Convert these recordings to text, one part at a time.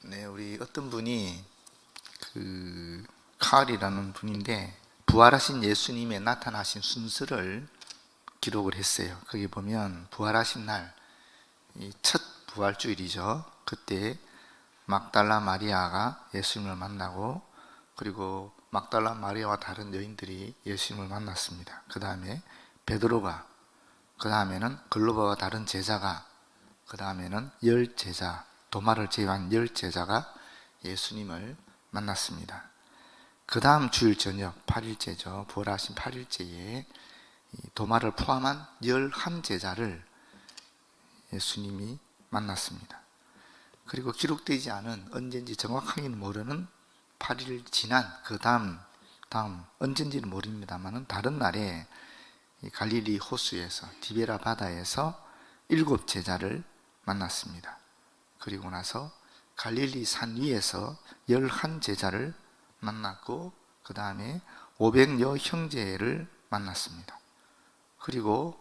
네, 우리 어떤 분이 카을이라는 분인데 부활하신 예수님의 나타나신 순서를 기록을 했어요. 거기 보면 부활하신 날, 이 첫 부활주일이죠. 그때 막달라 마리아가 예수님을 만나고, 그리고 막달라 마리아와 다른 여인들이 예수님을 만났습니다. 그 다음에 베드로가, 그 다음에는 글로바와 다른 제자가, 그 다음에는 10제자, 도마를 제외한 10제자가 예수님을 만났습니다. 그 다음 주일 저녁 8일째죠. 부활하신 8일째에 도마를 포함한 11제자를 예수님이 만났습니다. 그리고 기록되지 않은, 언젠지 정확하게는 모르는 8일 지난 그 다음 언젠지는 모릅니다만 다른 날에 갈릴리 호수에서, 디베라 바다에서 7제자를 만났습니다. 그리고 나서 갈릴리 산 위에서 11제자를 만났고, 그 다음에 500여 형제를 만났습니다. 그리고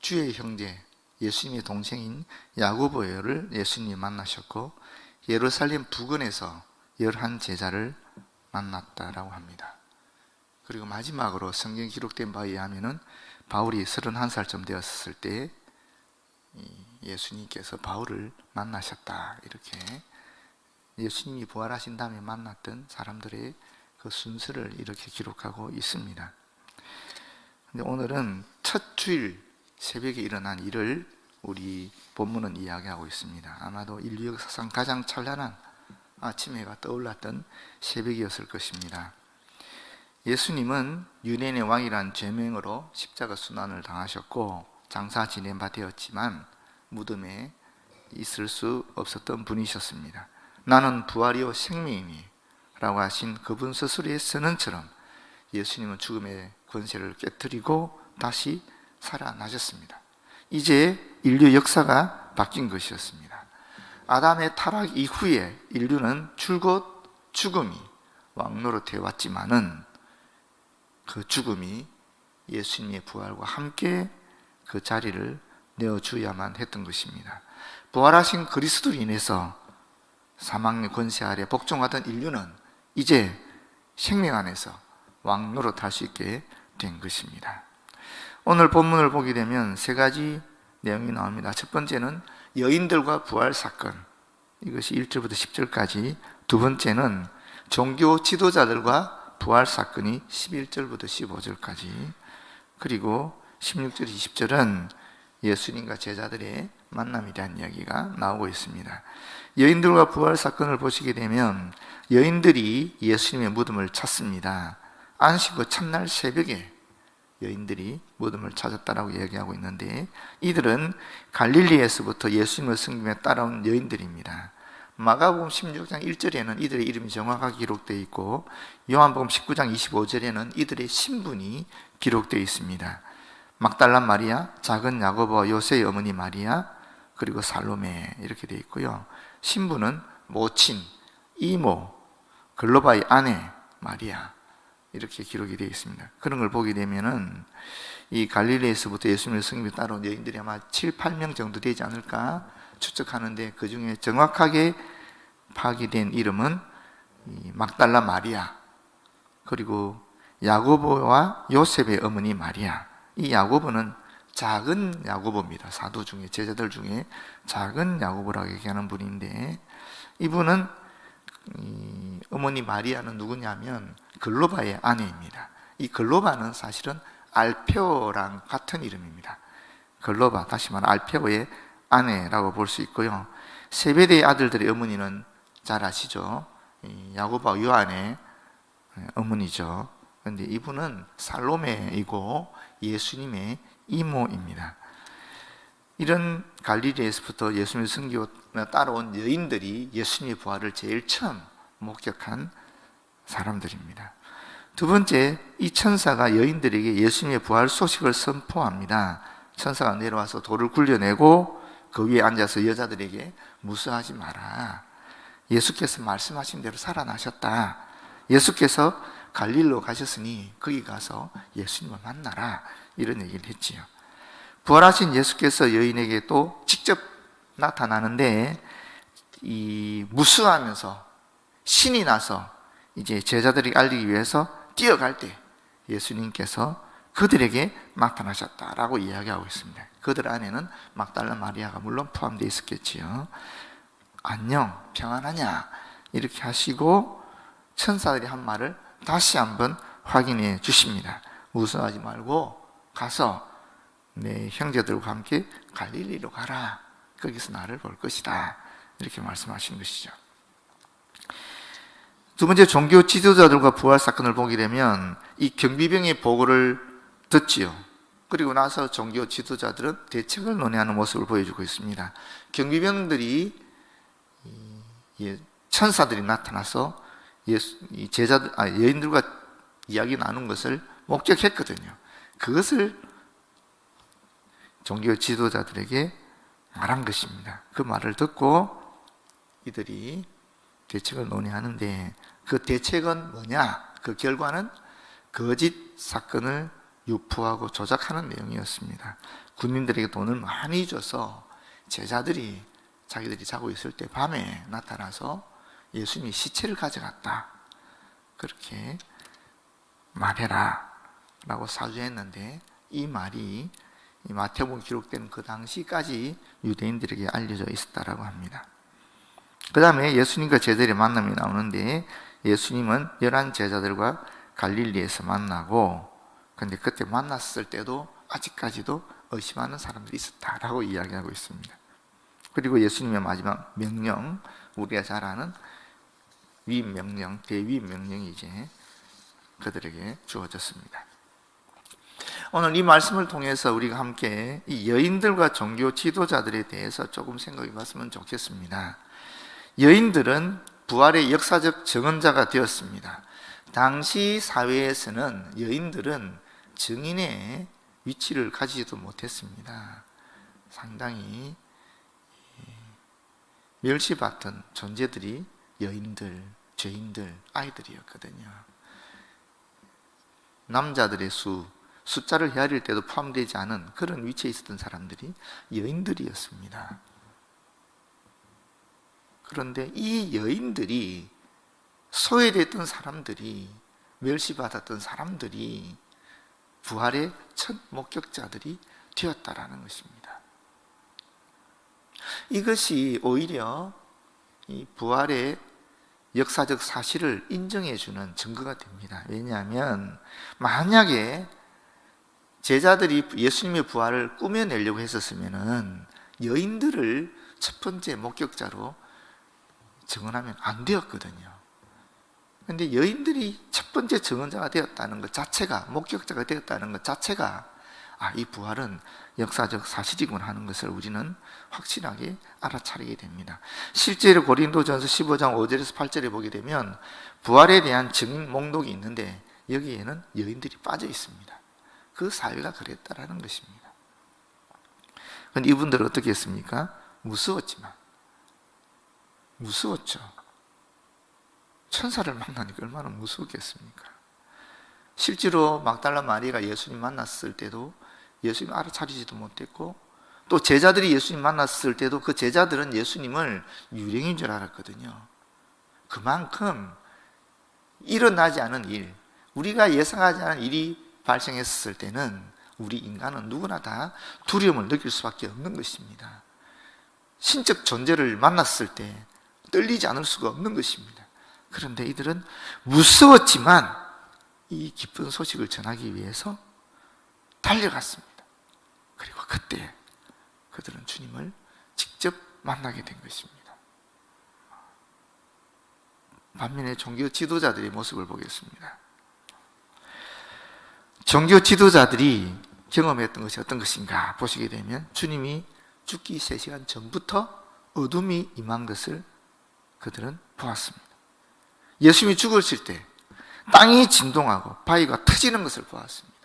주의 형제, 예수님의 동생인 야고보를 예수님이 만나셨고, 예루살렘 부근에서 11제자를 만났다라고 합니다. 그리고 마지막으로 성경에 기록된 바에 의하면 바울이 31살쯤 되었을 때 예수님께서 바울을 만나셨다, 이렇게 예수님이 부활하신 다음에 만났던 사람들의 그 순서를 이렇게 기록하고 있습니다. 근데 오늘은 첫 주일 새벽에 일어난 일을 우리 본문은 이야기하고 있습니다. 아마도 인류 역사상 가장 찬란한 아침 해가 떠올랐던 새벽이었을 것입니다. 예수님은 유대인의 왕이란 죄명으로 십자가 순환을 당하셨고 장사 지낸 바 되었지만 무덤에 있을 수 없었던 분이셨습니다. 나는 부활이요 생명이니 라고 하신 그분 스스로의 선언처럼 예수님은 죽음의 권세를 깨뜨리고 다시 살아나셨습니다. 이제 인류 역사가 바뀐 것이었습니다. 아담의 타락 이후에 인류는 줄곧 죽음이 왕노릇해 왔지만은 그 죽음이 예수님의 부활과 함께 그 자리를 내어주야만 했던 것입니다. 부활하신 그리스도로 인해서 사망의 권세 아래 복종하던 인류는 이제 생명 안에서 왕노릇할 수 있게 된 것입니다. 오늘 본문을 보게 되면 세 가지 내용이 나옵니다. 첫 번째는 여인들과 부활 사건, 이것이 1절부터 10절까지. 두 번째는 종교 지도자들과 부활 사건이 11절부터 15절까지. 그리고 16절, 20절은 예수님과 제자들의 만남에 대한 이야기가 나오고 있습니다. 여인들과 부활 사건을 보시게 되면 여인들이 예수님의 무덤을 찾습니다. 안식 후 첫날 새벽에 여인들이 무덤을 찾았다라고 얘기하고 있는데, 이들은 갈릴리에서부터 예수님을 섬기며 따라온 여인들입니다. 마가복음 16장 1절에는 이들의 이름이 정확하게 기록되어 있고, 요한복음 19장 25절에는 이들의 신분이 기록되어 있습니다. 막달라 마리아, 작은 야고보와 요새의 어머니 마리아, 그리고 살로메, 이렇게 되어 있고요. 신분은 모친, 이모, 글로바의 아내 마리아, 이렇게 기록이 되어 있습니다. 그런 걸 보게 되면은 이 갈릴리에서부터 예수님을 섬기며 따라온 여인들이 아마 7, 8명 정도 되지 않을까 추측하는데, 그 중에 정확하게 파악된 이름은 막달라 마리아, 그리고 야고보와 요셉의 어머니 마리아. 이 야고보는 작은 야고보입니다. 사도 중에, 제자들 중에 작은 야고보라고 얘기하는 분인데, 이분은 어머니 마리아는 누구냐면 글로바의 아내입니다. 이 글로바는 사실은 알페오랑 같은 이름입니다. 글로바, 다시 말해 알페오의 아내라고 볼 수 있고요. 세베대의 아들들의 어머니는 잘 아시죠? 야고보와 요한의 어머니죠. 그런데 이분은 살로메이고 예수님의 이모입니다. 이런 갈릴리에서부터 예수님을 섬기고 따라온 여인들이 예수님의 부활을 제일 처음 목격한 사람들입니다. 두 번째, 이 천사가 여인들에게 예수님의 부활 소식을 선포합니다. 천사가 내려와서 돌을 굴려내고 그 위에 앉아서 여자들에게 무수하지 마라. 예수께서 말씀하신 대로 살아나셨다. 예수께서 갈릴리로 가셨으니 거기 가서 예수님을 만나라. 이런 얘기를 했지요. 부활하신 예수께서 여인에게 또 직접 나타나는데 이 무수하면서 신이 나서 이제 제자들이 알리기 위해서 뛰어갈 때 예수님께서 그들에게 나타나셨다라고 이야기하고 있습니다. 그들 안에는 막달라 마리아가 물론 포함되어 있었겠지요. 안녕, 평안하냐? 이렇게 하시고 천사들이 한 말을 다시 한번 확인해 주십니다. 무서워하지 말고 가서 내 형제들과 함께 갈릴리로 가라. 거기서 나를 볼 것이다. 이렇게 말씀하신 것이죠. 두 번째, 종교 지도자들과 부활 사건을 보게 되면 이 경비병의 보고를 듣지요. 그리고 나서 종교 지도자들은 대책을 논의하는 모습을 보여주고 있습니다. 경비병들이 천사들이 나타나서 여인들과 이야기 나눈 것을 목격했거든요. 그것을 종교 지도자들에게 말한 것입니다. 그 말을 듣고 이들이 대책을 논의하는데 그 대책은 뭐냐? 그 결과는 거짓 사건을 유포하고 조작하는 내용이었습니다. 군인들에게 돈을 많이 줘서 제자들이 자기들이 자고 있을 때 밤에 나타나서 예수님이 시체를 가져갔다. 그렇게 말해라 라고 사주했는데 이 말이 이 마태복음 기록된 그 당시까지 유대인들에게 알려져 있었다라고 합니다. 그 다음에 예수님과 제자들의 만남이 나오는데 예수님은 11 제자들과 갈릴리에서 만나고 근데 그때 만났을 때도 아직까지도 의심하는 사람들이 있었다라고 이야기하고 있습니다. 그리고 예수님의 마지막 명령, 우리가 잘 아는 위임 명령, 대위임 명령이 이제 그들에게 주어졌습니다. 오늘 이 말씀을 통해서 우리가 함께 이 여인들과 종교 지도자들에 대해서 조금 생각해 봤으면 좋겠습니다. 여인들은 부활의 역사적 증언자가 되었습니다. 당시 사회에서는 여인들은 증인의 위치를 가지지도 못했습니다. 상당히 멸시받던 존재들이 여인들, 죄인들, 아이들이었거든요. 남자들의 숫자를 헤아릴 때도 포함되지 않은 그런 위치에 있었던 사람들이 여인들이었습니다. 그런데 이 여인들이 소외됐던 사람들이, 멸시받았던 사람들이 부활의 첫 목격자들이 되었다라는 것입니다. 이것이 오히려 이 부활의 역사적 사실을 인정해주는 증거가 됩니다. 왜냐하면 만약에 제자들이 예수님의 부활을 꾸며내려고 했었으면 여인들을 첫 번째 목격자로 증언하면 안 되었거든요. 그런데 여인들이 첫 번째 증언자가 되었다는 것 자체가, 목격자가 되었다는 것 자체가 이 부활은 역사적 사실이구나 하는 것을 우리는 확실하게 알아차리게 됩니다. 실제로 고린도전서 15장 5절에서 8절에 보게 되면 부활에 대한 증인 목록이 있는데 여기에는 여인들이 빠져 있습니다. 그 사회가 그랬다라는 것입니다. 그런데 이분들은 어떻게 했습니까? 무서웠죠. 천사를 만나니까 얼마나 무서웠겠습니까? 실제로 막달라 마리아가 예수님 만났을 때도 예수님 알아차리지도 못했고, 또 제자들이 예수님 만났을 때도 그 제자들은 예수님을 유령인 줄 알았거든요. 그만큼 일어나지 않은 일, 우리가 예상하지 않은 일이 발생했을 때는 우리 인간은 누구나 다 두려움을 느낄 수밖에 없는 것입니다. 신적 존재를 만났을 때 떨리지 않을 수가 없는 것입니다. 그런데 이들은 무서웠지만 이 기쁜 소식을 전하기 위해서 달려갔습니다. 그리고 그때 그들은 주님을 직접 만나게 된 것입니다. 반면에 종교 지도자들의 모습을 보겠습니다. 종교 지도자들이 경험했던 것이 어떤 것인가 보시게 되면 주님이 죽기 3시간 전부터 어둠이 임한 것을 그들은 보았습니다. 예수님이 죽으실 때 땅이 진동하고 바위가 터지는 것을 보았습니다.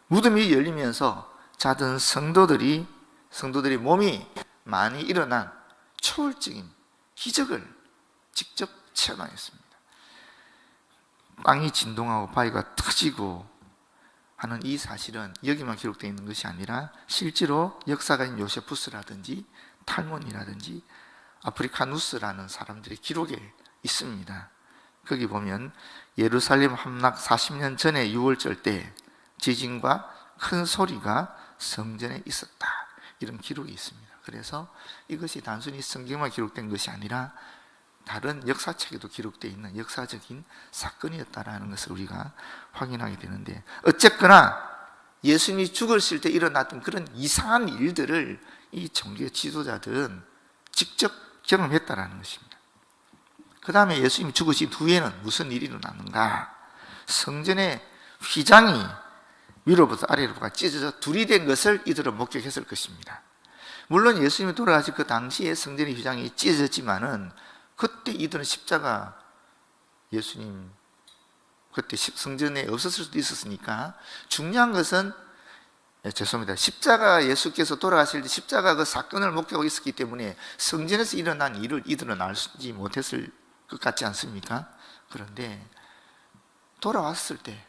무덤이 열리면서 자던 성도들이 몸이 많이 일어난 초월적인 기적을 직접 체험하였습니다. 땅이 진동하고 바위가 터지고 하는 이 사실은 여기만 기록되어 있는 것이 아니라 실제로 역사가인 요세푸스라든지 탈몬이라든지 아프리카누스라는 사람들의 기록에 있습니다. 거기 보면 예루살렘 함락 40년 전에 6월절 때 지진과 큰 소리가 성전에 있었다, 이런 기록이 있습니다. 그래서 이것이 단순히 성경만 기록된 것이 아니라 다른 역사책에도 기록되어 있는 역사적인 사건이었다라는 것을 우리가 확인하게 되는데, 어쨌거나 예수님이 죽으실 때 일어났던 그런 이상한 일들을 이 종교 지도자들은 직접 경험했다라는 것입니다. 그 다음에 예수님이 죽으신 후에는 무슨 일이 일어났는가? 성전의 휘장이 위로부터 아래로부터 찢어져 둘이 된 것을 이들은 목격했을 것입니다. 물론 예수님이 돌아가실 그 당시에 성전의 휘장이 찢어졌지만은 그때 이들은 십자가, 예수님 그때 성전에 없었을 수도 있었으니까, 중요한 것은, 죄송합니다, 십자가, 예수께서 돌아가실 때 십자가 그 사건을 목격하고 있었기 때문에 성전에서 일어난 일을 이들은 알지 못했을 것 같지 않습니까? 그런데 돌아왔을 때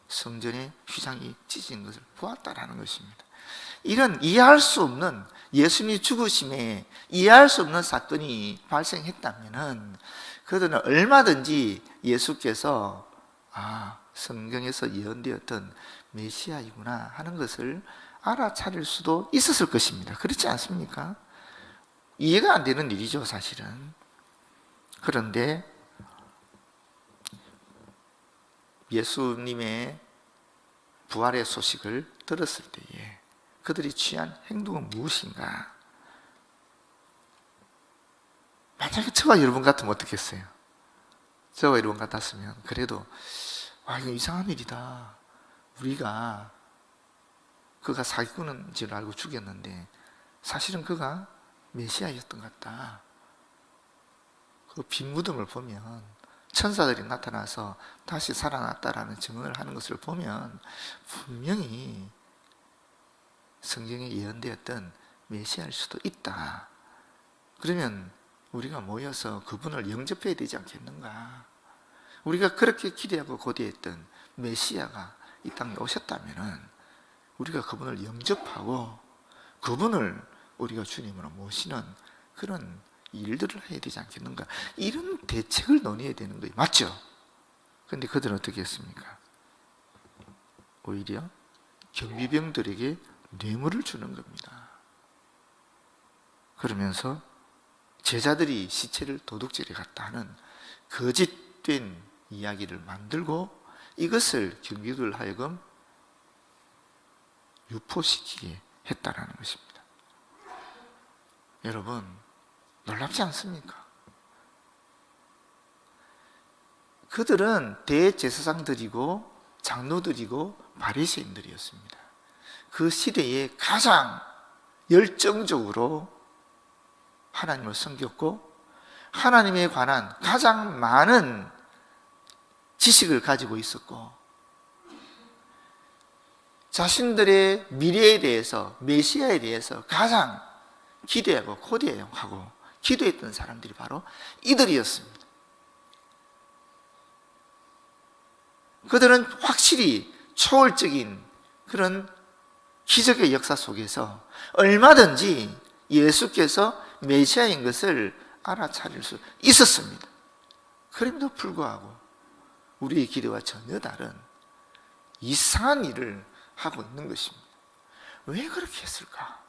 성전의 휘장이 찢어진 것을 보았다라는 것입니다. 이런 이해할 수 없는, 예수님이 죽으심에 이해할 수 없는 사건이 발생했다면은 그들은 얼마든지 예수께서 성경에서 예언되었던 메시아이구나 하는 것을 알아차릴 수도 있었을 것입니다. 그렇지 않습니까? 이해가 안 되는 일이죠, 사실은. 그런데 예수님의 부활의 소식을 들었을 때에 그들이 취한 행동은 무엇인가? 만약에 저와 여러분 같으면 어떻겠어요? 저와 여러분 같았으면 그래도 이거 이상한 일이다, 우리가 그가 사기꾼인 줄 알고 죽였는데 사실은 그가 메시아였던 것 같다, 그 빈 무덤을 보면 천사들이 나타나서 다시 살아났다라는 증언을 하는 것을 보면 분명히 성경에 예언되었던 메시아일 수도 있다. 그러면 우리가 모여서 그분을 영접해야 되지 않겠는가? 우리가 그렇게 기대하고 고대했던 메시아가 이 땅에 오셨다면 우리가 그분을 영접하고 그분을 우리가 주님으로 모시는 그런 일들을 해야 되지 않겠는가? 이런 대책을 논의해야 되는 거예요. 맞죠? 그런데 그들은 어떻게 했습니까? 오히려 경비병들에게 뇌물을 주는 겁니다. 그러면서 제자들이 시체를 도둑질해 갔다 하는 거짓된 이야기를 만들고 이것을 경비들 하여금 유포시키게 했다라는 것입니다. 여러분, 놀랍지 않습니까? 그들은 대제사장들이고 장로들이고 바리새인들이었습니다. 그 시대에 가장 열정적으로 하나님을 섬겼고 하나님에 관한 가장 많은 지식을 가지고 있었고 자신들의 미래에 대해서, 메시아에 대해서 가장 기대하고 고대하고 기도했던 사람들이 바로 이들이었습니다. 그들은 확실히 초월적인 그런 기적의 역사 속에서 얼마든지 예수께서 메시아인 것을 알아차릴 수 있었습니다. 그럼에도 불구하고 우리의 기대와 전혀 다른 이상한 일을 하고 있는 것입니다. 왜 그렇게 했을까?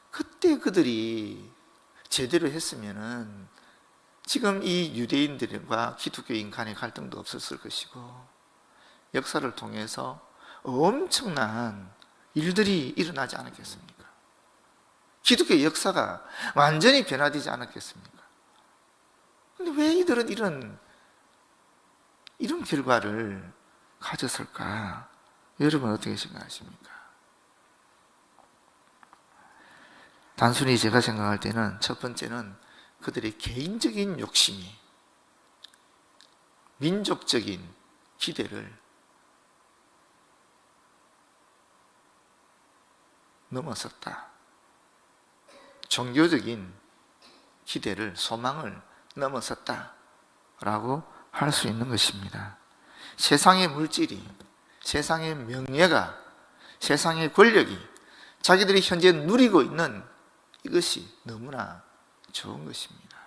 그때 그들이 제대로 했으면은 지금 이 유대인들과 기독교인 간의 갈등도 없었을 것이고 역사를 통해서 엄청난 일들이 일어나지 않았겠습니까? 기독교의 역사가 완전히 변화되지 않았겠습니까? 그런데 왜 이들은 이런 결과를 가졌을까? 여러분 어떻게 생각하십니까? 단순히 제가 생각할 때는 첫 번째는 그들의 개인적인 욕심이 민족적인 기대를 넘어섰다. 종교적인 기대를, 소망을 넘어섰다라고 할 수 있는 것입니다. 세상의 물질이, 세상의 명예가, 세상의 권력이 자기들이 현재 누리고 있는 이것이 너무나 좋은 것입니다.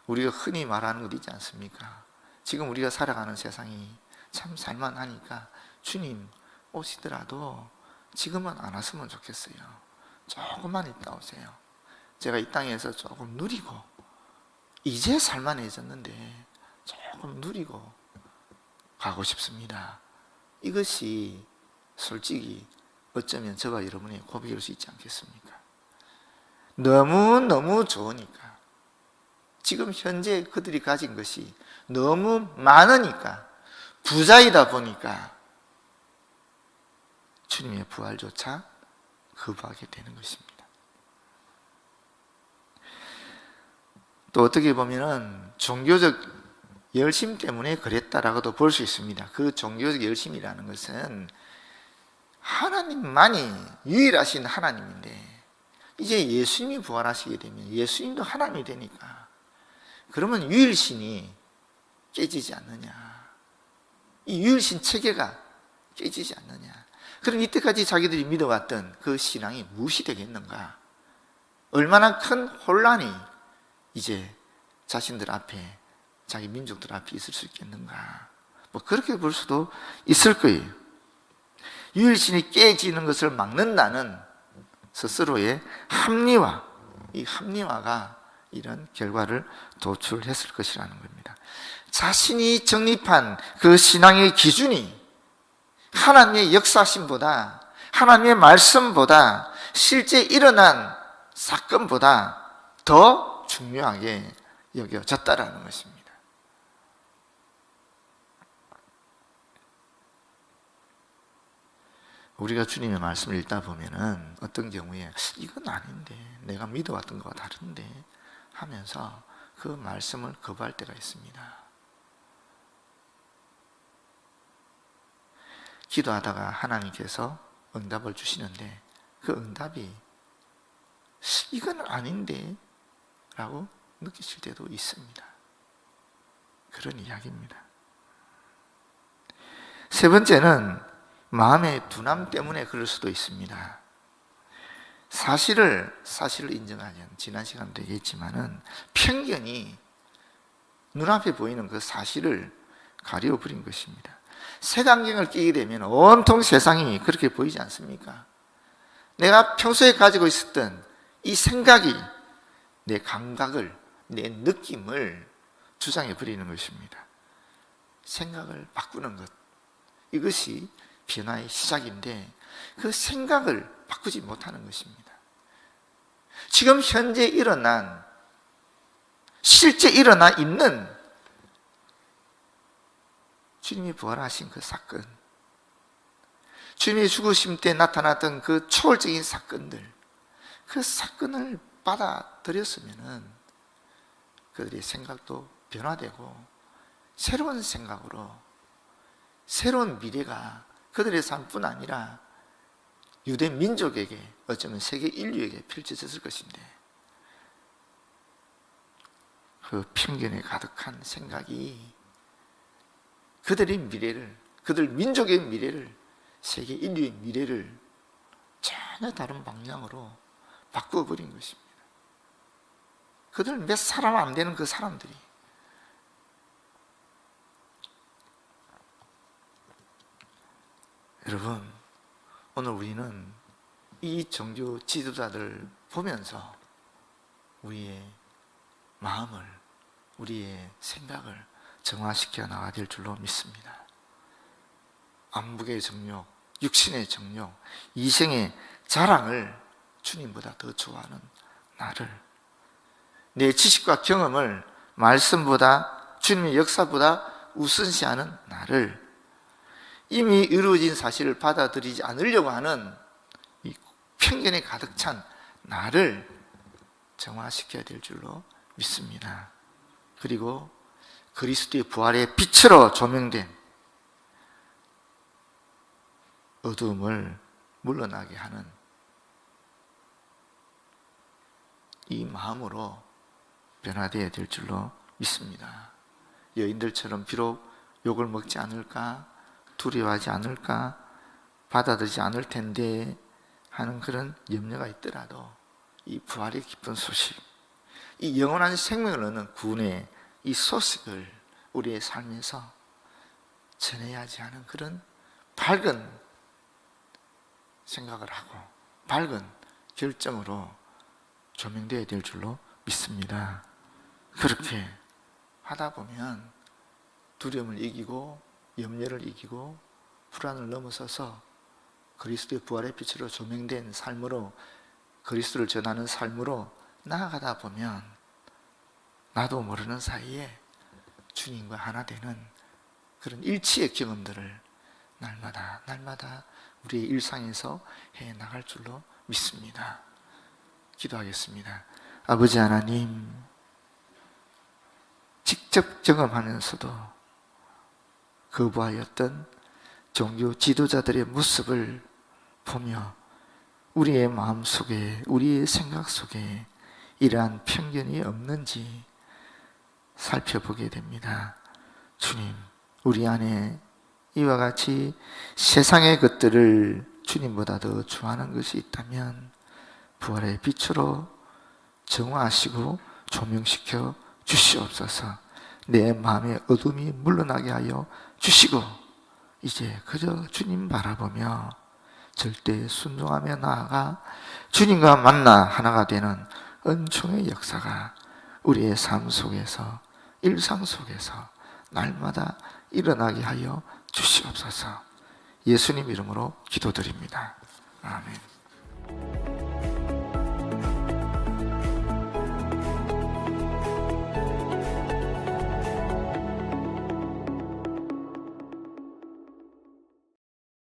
우리가 흔히 말하는 것 있지 않습니까? 지금 우리가 살아가는 세상이 참 살만하니까 주님 오시더라도 지금은 안 왔으면 좋겠어요. 조금만 있다 오세요. 제가 이 땅에서 조금 누리고, 이제 살만해졌는데 조금 누리고 가고 싶습니다. 이것이 솔직히 어쩌면 저와 여러분의 고백일 수 있지 않겠습니까? 너무너무 좋으니까, 지금 현재 그들이 가진 것이 너무 많으니까, 부자이다 보니까 주님의 부활조차 거부하게 되는 것입니다. 또 어떻게 보면은 종교적 열심 때문에 그랬다라고도 볼 수 있습니다. 그 종교적 열심이라는 것은 하나님만이 유일하신 하나님인데, 이제 예수님이 부활하시게 되면 예수님도 하나님이 되니까, 그러면 유일신이 깨지지 않느냐, 이 유일신 체계가 깨지지 않느냐. 그럼 이때까지 자기들이 믿어왔던 그 신앙이 무엇이 되겠는가? 얼마나 큰 혼란이 이제 자신들 앞에, 자기 민족들 앞에 있을 수 있겠는가? 뭐 그렇게 볼 수도 있을 거예요. 유일신이 깨지는 것을 막는다는 스스로의 합리화, 이 합리화가 이런 결과를 도출했을 것이라는 겁니다. 자신이 정립한 그 신앙의 기준이 하나님의 역사심보다, 하나님의 말씀보다, 실제 일어난 사건보다 더 중요하게 여겨졌다라는 것입니다. 우리가 주님의 말씀을 읽다 보면은 어떤 경우에 이건 아닌데, 내가 믿어왔던 거와 다른데 하면서 그 말씀을 거부할 때가 있습니다. 기도하다가 하나님께서 응답을 주시는데 그 응답이 이건 아닌데 라고 느끼실 때도 있습니다. 그런 이야기입니다. 세 번째는 마음의 둔함 때문에 그럴 수도 있습니다. 사실을 인정하지 않는, 지난 시간도 얘기했지만은 편견이 눈앞에 보이는 그 사실을 가려버린 것입니다. 색안경을 끼게 되면 온통 세상이 그렇게 보이지 않습니까? 내가 평소에 가지고 있었던 이 생각이 내 감각을, 내 느낌을 주장해 버리는 것입니다. 생각을 바꾸는 것, 이것이 변화의 시작인데 그 생각을 바꾸지 못하는 것입니다. 지금 현재 일어난, 실제 일어나 있는 주님이 부활하신 그 사건, 주님의 죽으심 때 나타났던 그 초월적인 사건들, 그 사건을 받아들였으면은 그들의 생각도 변화되고 새로운 생각으로 새로운 미래가 그들의 삶뿐 아니라 유대 민족에게, 어쩌면 세계 인류에게 펼쳐졌을 것인데, 그 편견에 가득한 생각이 그들의 미래를, 그들 민족의 미래를, 세계 인류의 미래를 전혀 다른 방향으로 바꾸어버린 것입니다. 그들 몇 사람 안 되는 그 사람들이 여러분, 오늘 우리는 이 종교 지도자들 보면서 우리의 마음을, 우리의 생각을 정화시켜 나가야 될 줄로 믿습니다. 안목의 정욕, 육신의 정욕, 이생의 자랑을 주님보다 더 좋아하는 나를, 내 지식과 경험을 말씀보다, 주님의 역사보다 우선시하는 나를, 이미 이루어진 사실을 받아들이지 않으려고 하는 이 편견에 가득 찬 나를 정화시켜야 될 줄로 믿습니다. 그리고 그리스도의 부활의 빛으로 조명된 어두움을 물러나게 하는 이 마음으로 변화되어야 될 줄로 믿습니다. 여인들처럼 비록 욕을 먹지 않을까, 두려워하지 않을까, 받아들이지 않을 텐데 하는 그런 염려가 있더라도 이 부활의 기쁜 소식, 이 영원한 생명을 얻는 구원의 이 소식을 우리의 삶에서 전해야지 하는 그런 밝은 생각을 하고 밝은 결정으로 조명되어야 될 줄로 믿습니다. 그렇게 하다 보면 두려움을 이기고 염려를 이기고 불안을 넘어서서 그리스도의 부활의 빛으로 조명된 삶으로, 그리스도를 전하는 삶으로 나아가다 보면 나도 모르는 사이에 주님과 하나 되는 그런 일치의 경험들을 날마다 우리의 일상에서 해 나갈 줄로 믿습니다. 기도하겠습니다. 아버지 하나님, 직접 경험하면서도 거부하였던 종교 지도자들의 모습을 보며 우리의 마음속에, 우리의 생각 속에 이러한 편견이 없는지 살펴보게 됩니다. 주님, 우리 안에 이와 같이 세상의 것들을 주님보다 더 좋아하는 것이 있다면 부활의 빛으로 정화하시고 조명시켜 주시옵소서. 내 마음의 어둠이 물러나게 하여 주시고 이제 그저 주님 바라보며 절대 순종하며 나아가 주님과 만나 하나가 되는 은총의 역사가 우리의 삶 속에서, 일상 속에서 날마다 일어나게 하여 주시옵소서. 예수님 이름으로 기도드립니다. 아멘.